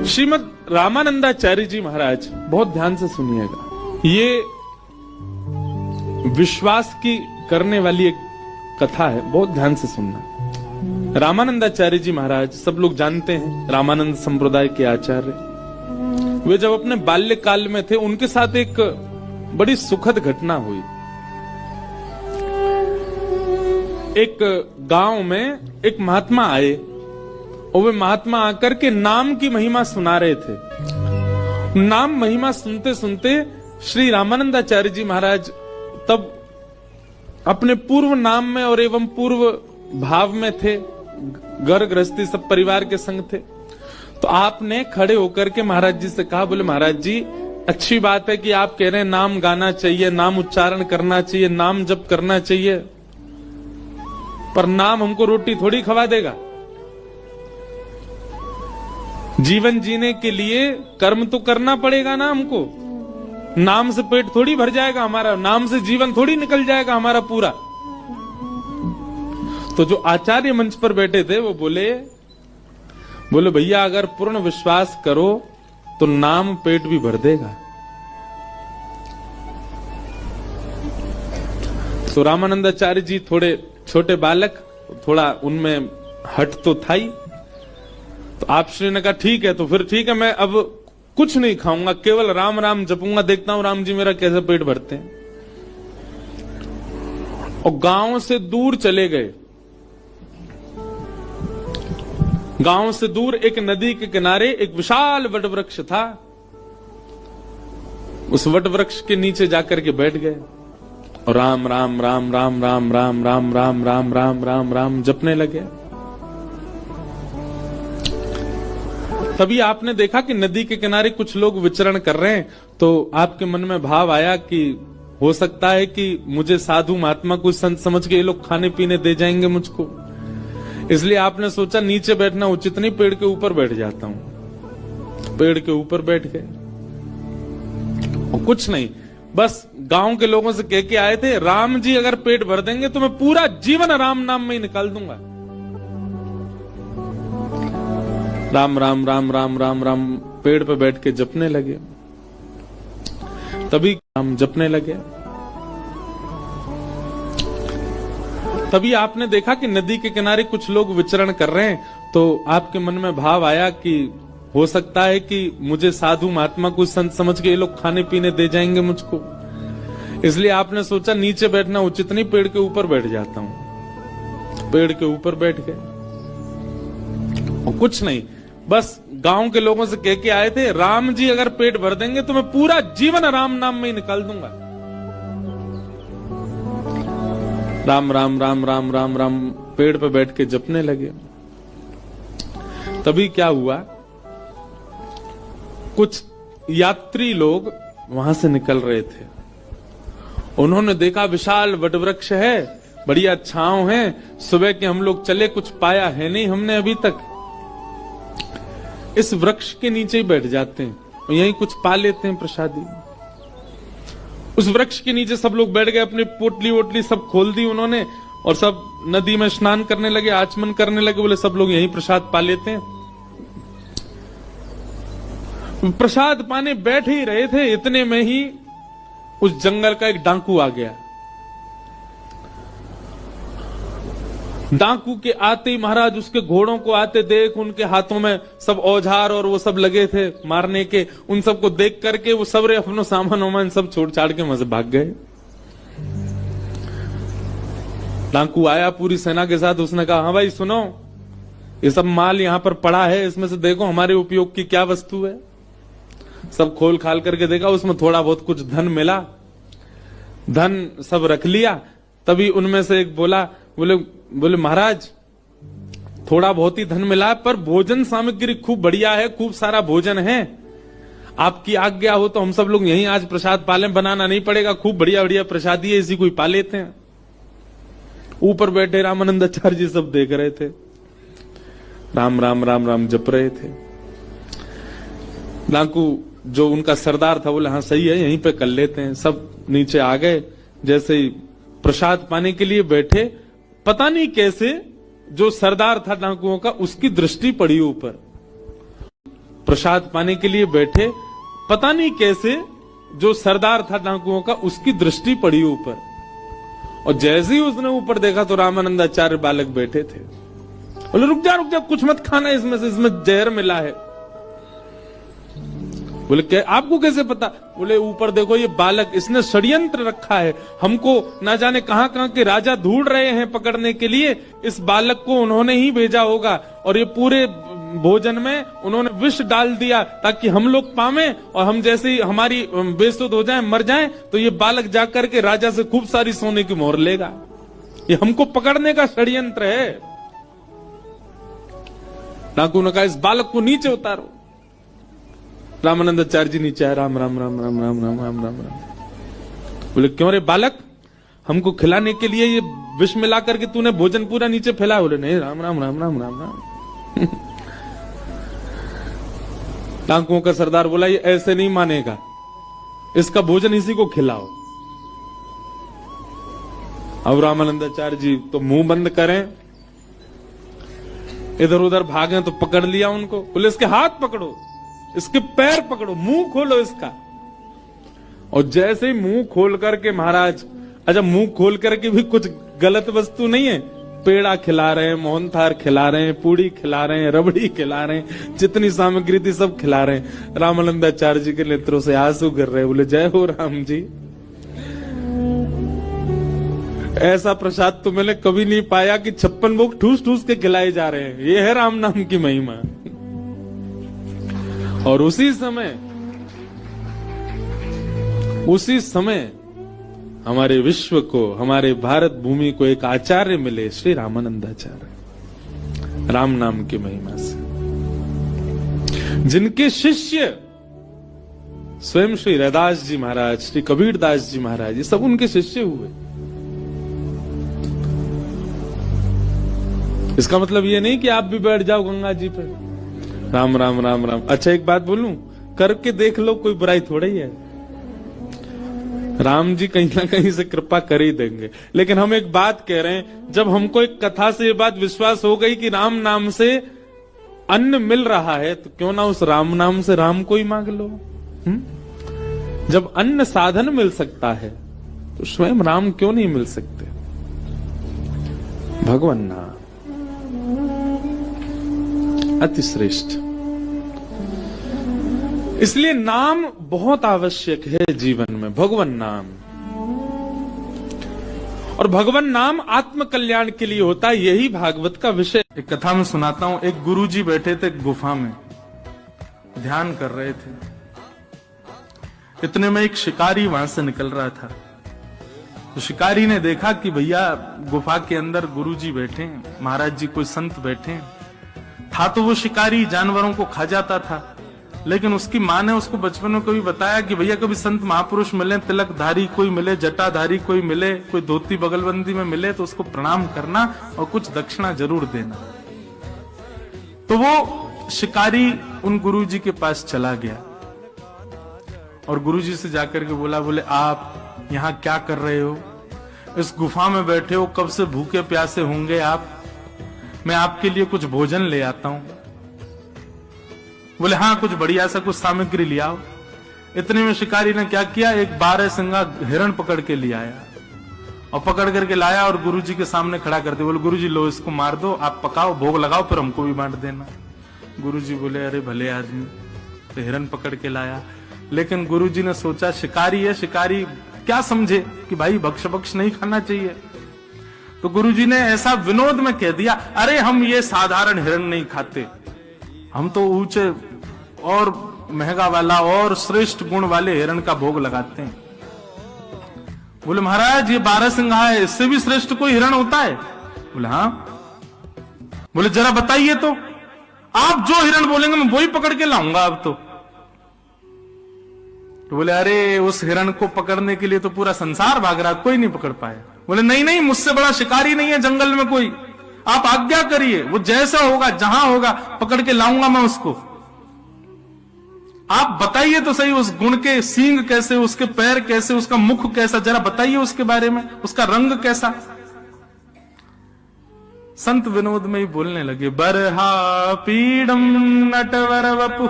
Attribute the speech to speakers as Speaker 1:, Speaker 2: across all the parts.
Speaker 1: श्रीमद रामानंदाचार्य जी महाराज, बहुत ध्यान से सुनिएगा, ये विश्वास की करने वाली एक कथा है, बहुत ध्यान से सुनना। रामानंदाचार्य जी महाराज सब लोग जानते हैं, रामानंद संप्रदाय के आचार्य। वे जब अपने बाल्यकाल में थे, उनके साथ एक बड़ी सुखद घटना हुई। एक गांव में एक महात्मा आए और वे महात्मा आकर के नाम की महिमा सुना रहे थे। नाम महिमा सुनते सुनते श्री रामानंदाचार्य जी महाराज तब अपने पूर्व नाम में और एवं पूर्व भाव में थे, घर गृहस्थी सब परिवार के संग थे। तो आपने खड़े होकर के महाराज जी से कहा, बोले महाराज जी, अच्छी बात है कि आप कह रहे हैं नाम गाना चाहिए, नाम उच्चारण करना चाहिए, नाम जप करना चाहिए, पर नाम हमको रोटी थोड़ी खवा देगा। जीवन जीने के लिए कर्म तो करना पड़ेगा ना हमको। नाम से पेट थोड़ी भर जाएगा हमारा, नाम से जीवन थोड़ी निकल जाएगा हमारा पूरा। तो जो आचार्य मंच पर बैठे थे वो बोले भैया, अगर पूर्ण विश्वास करो तो नाम पेट भी भर देगा। तो रामानंदाचार्य जी थोड़े छोटे बालक, थोड़ा उनमें हट तो था ही। तो आप श्री ने कहा ठीक है, तो फिर ठीक है, मैं अब कुछ नहीं खाऊंगा, केवल राम राम जपूंगा, देखता हूं राम जी मेरा कैसे पेट भरते हैं। और गांव से दूर चले गए। गांव से दूर एक नदी के किनारे एक विशाल वट वृक्ष था। उस वट वृक्ष के नीचे जाकर के बैठ गए और राम राम राम राम राम राम राम राम राम राम राम राम जपने लगे। तभी आपने देखा कि नदी के किनारे कुछ लोग विचरण कर रहे हैं। तो आपके मन में भाव आया कि हो सकता है कि मुझे साधु महात्मा को संत समझ के ये लोग खाने पीने दे जाएंगे मुझको। इसलिए आपने सोचा नीचे बैठना उचित नहीं, पेड़ के ऊपर बैठ जाता हूं। पेड़ के ऊपर बैठ गए और कुछ नहीं, बस गांव के लोगों से कह के आए थे, राम जी अगर पेट भर देंगे तो मैं पूरा जीवन राम नाम में ही निकाल दूंगा। राम राम राम राम राम राम पेड़ पे बैठ के जपने लगे। तभी राम जपने लगे। तभी आपने देखा कि नदी के किनारे कुछ लोग विचरण कर रहे हैं। तो आपके मन में भाव आया कि हो सकता है कि मुझे साधु महात्मा को संत समझ के ये लोग खाने पीने दे जाएंगे मुझको। इसलिए आपने सोचा नीचे बैठना उचित नहीं, पेड़ के ऊपर बैठ जाता हूं। पेड़ के ऊपर बैठ गए और कुछ नहीं, बस गांव के लोगों से कह के आए थे, राम जी अगर पेट भर देंगे तो मैं पूरा जीवन राम नाम में ही निकाल दूंगा। राम राम राम राम राम राम पेड़ पे बैठ के जपने लगे। तभी क्या हुआ, कुछ यात्री लोग वहां से निकल रहे थे। उन्होंने देखा विशाल वटवृक्ष है, बढ़िया छांव है, सुबह के हम लोग चले, कुछ पाया है नहीं हमने अभी तक, इस वृक्ष के नीचे ही बैठ जाते हैं और यहीं कुछ पा लेते हैं प्रसादी। उस वृक्ष के नीचे सब लोग बैठ गए, अपनी पोटली वोटली सब खोल दी उन्होंने और सब नदी में स्नान करने लगे, आचमन करने लगे। बोले सब लोग यहीं प्रसाद पा लेते हैं। प्रसाद पाने बैठ ही रहे थे, इतने में ही उस जंगल का एक डाकू आ गया। डाकू के आते ही महाराज उसके घोड़ों को आते देख, उनके हाथों में सब औजार और वो सब लगे थे मारने के, उन सबको देख करके वो सबरे अपनो सामान वामान सब छोड़ छाड़ के वहां से भाग गए। डाकू आया पूरी सेना के साथ, उसने कहा, हाँ भाई सुनो, ये सब माल यहाँ पर पड़ा है, इसमें से देखो हमारे उपयोग की क्या वस्तु है। सब खोल खाल करके देखा, उसमें थोड़ा बहुत कुछ धन मिला, धन सब रख लिया। तभी उनमें से एक बोले महाराज, थोड़ा बहुत ही धन मिला पर भोजन सामग्री खूब बढ़िया है, खूब सारा भोजन है, आपकी आज्ञा हो तो हम सब लोग यहीं आज प्रसाद पाले, बनाना नहीं पड़ेगा, खूब बढ़िया बढ़िया प्रसादी है, इसी को ही पा लेते हैं। ऊपर बैठे रामानंदाचार्य जी सब देख रहे थे, राम राम राम राम जप रहे थे। डाकू जो उनका सरदार था बोले, हाँ सही है, यहीं पे कर लेते हैं। सब नीचे आ गए। जैसे ही प्रसाद पाने के लिए बैठे, पता नहीं कैसे जो सरदार था डाकुओं का, उसकी दृष्टि पड़ी ऊपर। प्रसाद पाने के लिए बैठे, पता नहीं कैसे जो सरदार था डाकुओं का उसकी दृष्टि पड़ी ऊपर, और जैसे ही उसने ऊपर देखा तो रामानंदाचार्य बालक बैठे थे। बोले रुक जा कुछ मत खाना, इसमें से इसमें जहर मिला है। बोले क्या, आपको कैसे पता? बोले ऊपर देखो ये बालक, इसने षड्यंत्र रखा है, हमको ना जाने कहां कहां के राजा ढूंढ रहे हैं पकड़ने के लिए, इस बालक को उन्होंने ही भेजा होगा, और ये पूरे भोजन में उन्होंने विष डाल दिया ताकि हम लोग पावे, और हम जैसे ही हमारी बेसुध हो जाए, मर जाए, तो ये बालक जाकर के राजा से खूब सारी सोने की मोहर लेगा। ये हमको पकड़ने का षड्यंत्र है। डाकू ने कहा इस बालक को नीचे उतारो। रामानंदाचार्य जी नीचे आए, राम राम राम राम राम राम राम राम राम। बोले क्यों रे बालक, हमको खिलाने के लिए ये विष मिला करके तूने भोजन पूरा नीचे फैलाया? बोले नहीं, राम राम राम राम राम राम। डाकुओं का सरदार बोला ये ऐसे नहीं मानेगा, इसका भोजन इसी को खिलाओ। अब रामानंदाचार्य जी तो मुंह बंद करें, इधर उधर भागे तो पकड़ लिया उनको। बोले इसके हाथ पकड़ो, इसके पैर पकड़ो, मुंह खोलो इसका। और जैसे ही मुंह खोल करके महाराज, अच्छा मुंह खोल करके भी कुछ गलत वस्तु नहीं है, पेड़ा खिला रहे हैं, मोहनथाल खिला रहे हैं, पूड़ी खिला रहे हैं, रबड़ी खिला रहे हैं, जितनी सामग्री थी सब खिला रहे हैं। रामानंदाचार्य जी के नेत्रों से आंसू गिर रहे। बोले जय हो राम जी, ऐसा प्रसाद तो मैंने कभी नहीं पाया कि 56 भोग ठूस ठूस के खिलाए जा रहे हैं। ये है राम नाम की महिमा। और उसी समय हमारे विश्व को, हमारे भारत भूमि को एक आचार्य मिले, श्री रामानंदाचार्य, राम नाम की महिमा से, जिनके शिष्य स्वयं श्री रैदास जी महाराज, श्री कबीरदास जी महाराज, ये सब उनके शिष्य हुए। इसका मतलब ये नहीं कि आप भी बैठ जाओ गंगा जी पर, राम राम राम राम। अच्छा एक बात बोलूं, करके देख लो, कोई बुराई थोड़ा ही है। राम जी कहीं ना कहीं से कृपा कर ही देंगे। लेकिन हम एक बात कह रहे हैं, जब हमको एक कथा से ये बात विश्वास हो गई कि राम नाम से अन्न मिल रहा है, तो क्यों ना उस राम नाम से राम को ही मांग लो। जब अन्न साधन मिल सकता है तो स्वयं राम क्यों नहीं मिल सकते? भगवान नाम अति श्रेष्ठ। इसलिए नाम बहुत आवश्यक है जीवन में, भगवान नाम। और भगवान नाम आत्म कल्याण के लिए होता है, यही भागवत का विषय। एक कथा में सुनाता हूं, एक गुरुजी बैठे थे गुफा में, ध्यान कर रहे थे। इतने में एक शिकारी वहां से निकल रहा था। तो शिकारी ने देखा कि भैया गुफा के अंदर गुरुजी बैठे हैं, महाराज जी कोई संत बैठे हैं। था तो वो शिकारी जानवरों को खा जाता था, लेकिन उसकी माँ ने उसको बचपन में कभी बताया कि भैया कभी संत महापुरुष मिले, तिलकधारी कोई मिले, जटाधारी कोई मिले, कोई धोती बगलबंदी में मिले, तो उसको प्रणाम करना और कुछ दक्षिणा जरूर देना। तो वो शिकारी उन गुरुजी के पास चला गया और गुरुजी से जाकर के बोला, बोले आप यहाँ क्या कर रहे हो? इस गुफा में बैठे हो, कब से भूखे प्यासे होंगे आप, मैं आपके लिए कुछ भोजन ले आता हूं। बोले हाँ, कुछ बढ़िया सा कुछ सामग्री ले आओ। इतने में शिकारी ने क्या किया, एक 12 सिंगा हिरण पकड़ के ले आया और पकड़ करके लाया और गुरुजी के सामने खड़ा कर दिया। बोले गुरुजी लो इसको मार दो, आप पकाओ, भोग लगाओ, फिर हमको भी बांट देना। गुरुजी बोले अरे भले आदमी, तो हिरण पकड़ के लाया। लेकिन गुरुजी ने सोचा शिकारी है, शिकारी क्या समझे कि भाई भक्ष नहीं खाना चाहिए। तो गुरुजी ने ऐसा विनोद में कह दिया, अरे हम ये साधारण हिरण नहीं खाते, हम तो ऊंचे और महंगा वाला और श्रेष्ठ गुण वाले हिरण का भोग लगाते हैं। बोले महाराज ये 12 सिंघा है, इससे भी श्रेष्ठ कोई हिरण होता है? बोले हाँ। बोले जरा बताइए तो, आप जो हिरण बोलेंगे मैं वही पकड़ के लाऊंगा अब तो बोले अरे उस हिरण को पकड़ने के लिए तो पूरा संसार भाग रहा, कोई नहीं पकड़ पाया। बोले नहीं नहीं, मुझसे बड़ा शिकारी नहीं है जंगल में कोई, आप आज्ञा करिए, वो जैसा होगा जहां होगा पकड़ के लाऊंगा मैं उसको। आप बताइए तो सही, उस गुण के सींग कैसे, उसके पैर कैसे, उसका मुख कैसा, जरा बताइए उसके बारे में, उसका रंग कैसा।
Speaker 2: संत विनोद में ही बोलने लगे, बरहा पीडम नटवर वपु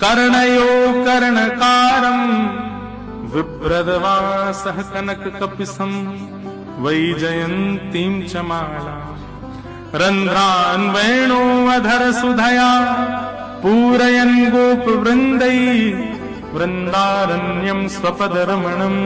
Speaker 2: कर्णयो कर्णकारम विभ्रदवासः कनक कपिसम वैजयंतीं च माला रंध्रान् वेणो अधर सुधया पूरयन् गोप वृंदै वृंदारण्यम स्वपदरमणम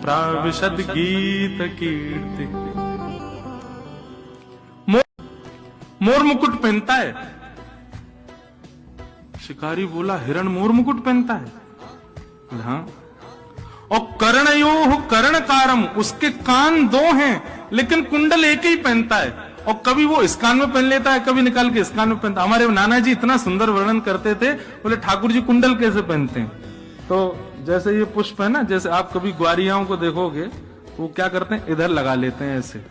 Speaker 2: प्राविशद गीत कीर्ति। मोर मुकुट पहनता है। शिकारी बोला, हिरण मोर मुकुट पहनता है? हाँ। और कर्णयोः कर्णकारम, उसके कान दो हैं लेकिन कुंडल एक ही पहनता है। और कभी वो इस कान में पहन लेता है, कभी निकाल के इस कान में पहनता है। हमारे नाना जी इतना सुंदर वर्णन करते थे, बोले ठाकुर जी कुंडल कैसे पहनते हैं? तो जैसे ये पुष्प है ना, जैसे आप कभी ग्वारियाओं को देखोगे, वो क्या करते हैं, इधर लगा लेते हैं ऐसे,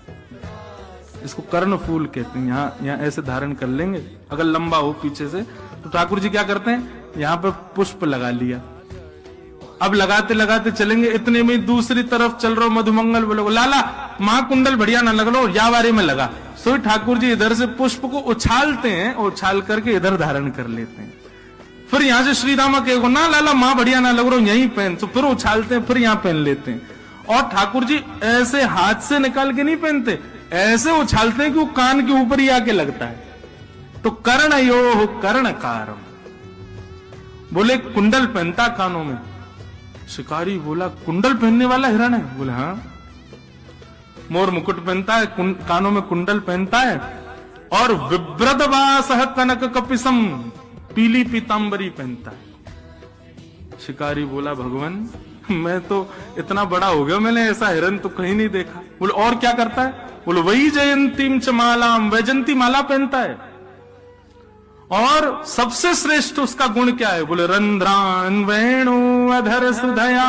Speaker 2: इसको कर्ण फूल कहते हैं। यहाँ ऐसे धारण कर लेंगे, अगर लंबा हो पीछे से। तो ठाकुर जी क्या करते हैं, यहाँ पे पुष्प लगा लिया। अब लगाते लगाते चलेंगे, इतने में दूसरी तरफ चल रहा मधुमंगल बोलो, लाला महाकुंडल बढ़िया ना लग लो, या बारे में लगा। सो ठाकुर जी इधर से पुष्प को उछालते हैं, उछाल करके इधर धारण कर लेते हैं। फिर यहां से श्री रामा कहेगो, ना लाला मां बढ़िया ना लग रहा, यहीं पहन। तो फिर उछालते हैं, फिर यहां पहन लेते हैं। और ठाकुर जी ऐसे हाथ से निकाल के नहीं पहनते, ऐसे उछालते हैं कि वो कान के ऊपर ही आके लगता है। तो कर्णयोः कर्णकारम, बोले कुंडल पहनता कानों में। शिकारी बोला, कुंडल पहनने वाला हिरण है? बोले हाँ। मोर मुकुट पहनता है, कानों में कुंडल पहनता है, और विभ्रदवासः कनक कपिसम, पीली पीतांबरी पहनता है। शिकारी बोला, भगवान मैं तो इतना बड़ा हो गया, मैंने ऐसा हिरण तो कहीं नहीं देखा। बोले और क्या करता है? बोले वही जयंतीम च मालाम, वैजंती माला पहनता है। और सबसे श्रेष्ठ उसका गुण क्या है? बोले रंध्रान वेणु अधर सुधया,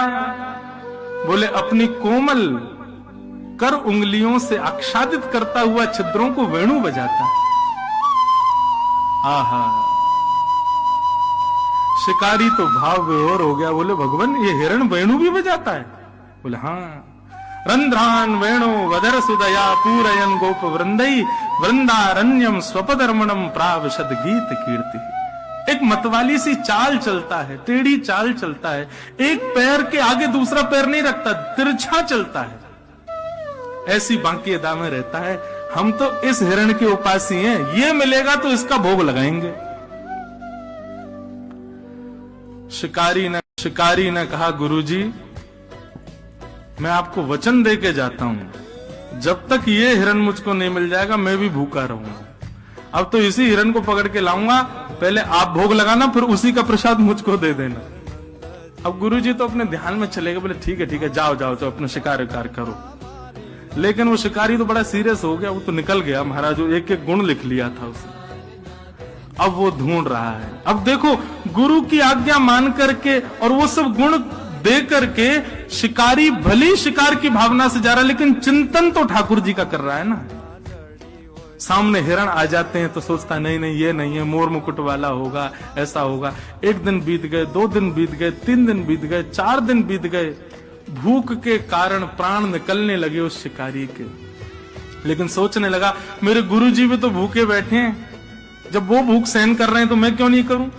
Speaker 2: बोले अपनी कोमल कर उंगलियों से आच्छादित करता हुआ छिद्रों को वेणु बजाता है। आहा, शिकारी तो भाव विभोर हो गया। बोले भगवान ये हिरण वेणु भी बजाता है? बोले हाँ। रंध्रान वेणु वदर सुदया पूरयन गोप वृंदई वृंदारण्यम स्वपदर्मणम प्राविशद गीत कीर्ति। एक मतवाली सी चाल चलता है, टेढ़ी चाल चलता है, एक पैर के आगे दूसरा पैर नहीं रखता, तिरछा चलता है। ऐसी बांकी अदा में रहता है। हम तो इस हिरण के उपासी हैं, ये मिलेगा तो इसका भोग लगाएंगे। शिकारी ने कहा, गुरुजी मैं आपको वचन दे के जाता हूं, जब तक ये हिरण मुझको नहीं मिल जाएगा मैं भी भूखा रहूंगा। अब तो इसी हिरण को पकड़ के लाऊंगा, पहले आप भोग लगाना, फिर उसी का प्रसाद मुझको दे देना। अब गुरुजी तो अपने ध्यान में चले गए, बोले ठीक है जाओ जाओ जाओ अपना शिकार करो। लेकिन वो शिकारी तो बड़ा सीरियस हो गया, वो तो निकल गया महाराज, एक एक गुण लिख लिया था उसने। अब वो ढूंढ रहा है। अब देखो गुरु की आज्ञा मान करके और वो सब गुण दे करके शिकारी भली शिकार की भावना से जा रहा है, लेकिन चिंतन तो ठाकुर जी का कर रहा है ना। सामने हिरण आ जाते हैं तो सोचता नहीं ये नहीं है, मोर मुकुट वाला होगा, ऐसा होगा। एक दिन बीत गए, 2 दिन बीत गए, 3 दिन बीत गए, 4 दिन बीत गए। भूख के कारण प्राण निकलने लगे उस शिकारी के। लेकिन सोचने लगा मेरे गुरुजी भी तो भूखे बैठे हैं, जब वो भूख सहन कर रहे हैं तो मैं क्यों नहीं करूं।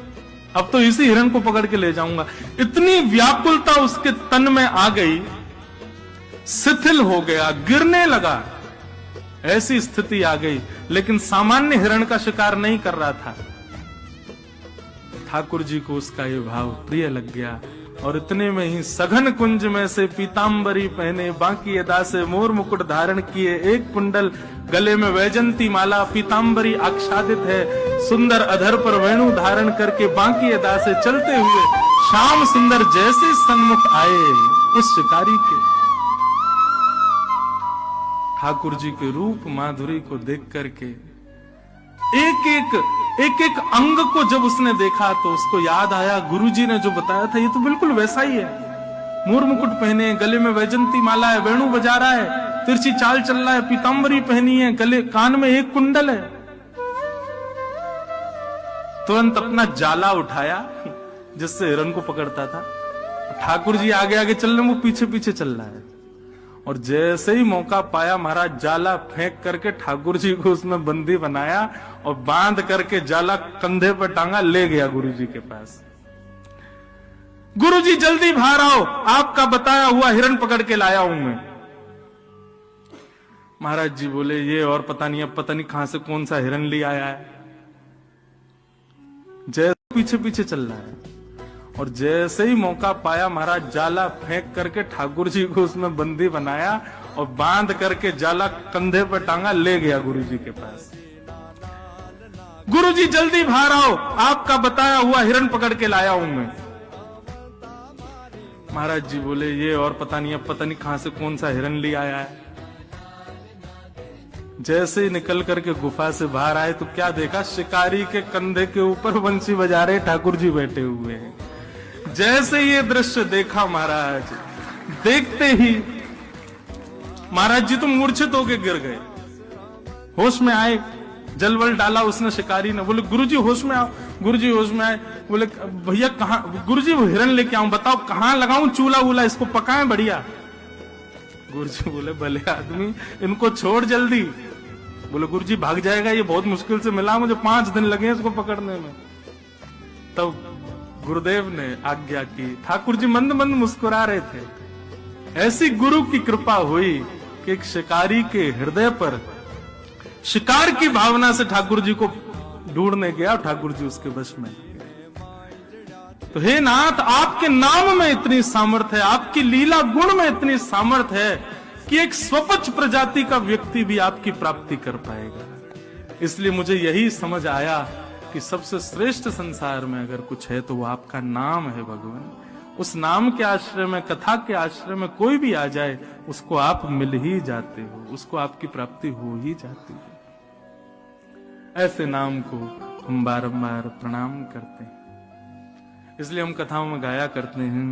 Speaker 2: अब तो इसी हिरण को पकड़ के ले जाऊंगा। इतनी व्याकुलता उसके तन में आ गई, शिथिल हो गया, गिरने लगा, ऐसी स्थिति आ गई। लेकिन सामान्य हिरण का शिकार नहीं कर रहा था। ठाकुर जी को उसका ये भाव प्रिय लग गया। और इतने में ही सघन कुंज में से पीतांबरी पहने, बांकी अदा से मोर मुकुट धारण किए, एक कुंडल गले में वैजंती माला, पीतांबरी आच्छादित है, सुंदर अधर पर वेणु धारण करके बांकी अदा से चलते हुए श्याम सुंदर जैसे सन्मुख आए उस शिकारी के। ठाकुर जी के रूप माधुरी को देख करके एक एक अंग को जब उसने देखा तो उसको याद आया, गुरुजी ने जो बताया था ये तो बिल्कुल वैसा ही है। मोर मुकुट पहने, गले में वैजंती माला है, वेणु बजा रहा है, तिरछी चाल चल रहा है, पीतांबरी पहनी है, गले कान में एक कुंडल है। तुरंत अपना जाला उठाया जिससे हिरण को पकड़ता था। ठाकुर जी आगे आगे चल रहे, वो पीछे पीछे चल रहा है। और जैसे ही मौका पाया महाराज जाला फेंक करके ठाकुर जी को उसमें बंदी बनाया और बांध करके जाला कंधे पर टांगा, ले गया गुरु जी के पास। गुरु जी जल्दी बाहर आओ, आपका बताया हुआ हिरण पकड़ के लाया हूं मैं। महाराज जी बोले ये और पता नहीं, अब पता नहीं कहां से कौन सा हिरण ले आया है। जैसे पीछे पीछे चल रहा है और जैसे ही मौका पाया महाराज जाला फेंक करके ठाकुर जी को उसमें बंदी बनाया और बांध करके जाला कंधे पर टांगा, ले गया गुरु जी के पास। गुरु जी जल्दी बाहर आओ, आपका बताया हुआ हिरण पकड़ के लाया हूं मैं। महाराज जी बोले ये और पता नहीं, अब पता नहीं कहां से कौन सा हिरण ले आया है। जैसे ही निकल करके गुफा से बाहर आए तो क्या देखा, शिकारी के कंधे के ऊपर बंसी बजा रहे ठाकुर जी बैठे हुए हैं। जैसे ये दृश्य देखा महाराज, देखते ही महाराज जी तो मूर्छित होके गिर गए। होश में आए, जलवल डाला उसने शिकारी ने, बोले गुरुजी होश में आओ। गुरुजी होश में आए, बोले भैया कहां, गुरुजी वो हिरण लेके आऊं, बताओ कहां लगाऊं चूल्हा वूल्हा, इसको पकाएं बढ़िया। गुरुजी बोले भले आदमी, इनको छोड़ जल्दी। बोले गुरुजी भाग जाएगा, ये बहुत मुश्किल से मिला, मुझे 5 दिन लगे इसको पकड़ने में। तब गुरुदेव ने आज्ञा की। ठाकुर जी मंद मंद मुस्कुरा रहे थे। ऐसी गुरु की कृपा हुई कि एक शिकारी के हृदय पर शिकार की भावना से ठाकुर जी को ढूंढने गया, ठाकुर जी उसके वश में। तो हे नाथ, आपके नाम में इतनी सामर्थ्य है, आपकी लीला गुण में इतनी सामर्थ्य है कि एक स्वपच प्रजाति का व्यक्ति भी आपकी प्राप्ति कर पाएगा। इसलिए मुझे यही समझ आया कि सबसे श्रेष्ठ संसार में अगर कुछ है तो वो आपका नाम है भगवान। उस नाम के आश्रय में, कथा के आश्रय में कोई भी आ जाए, उसको आप मिल ही जाते हो, उसको आपकी प्राप्ति हो ही जाती है। ऐसे नाम को हम बारंबार प्रणाम करते हैं। इसलिए हम कथाओं में गाया करते हैं,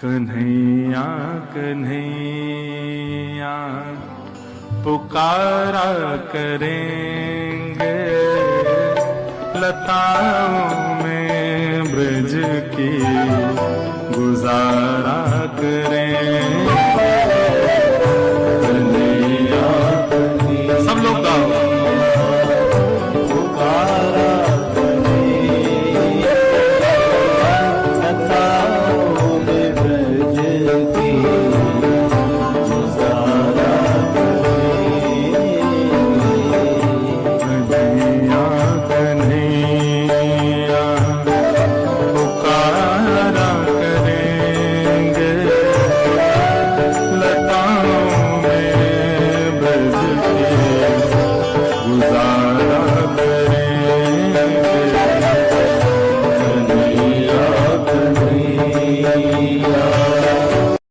Speaker 2: कन्हैया कन्हैया पुकारा करेंगे, लताओं में ब्रज की गुजारा करेंगे।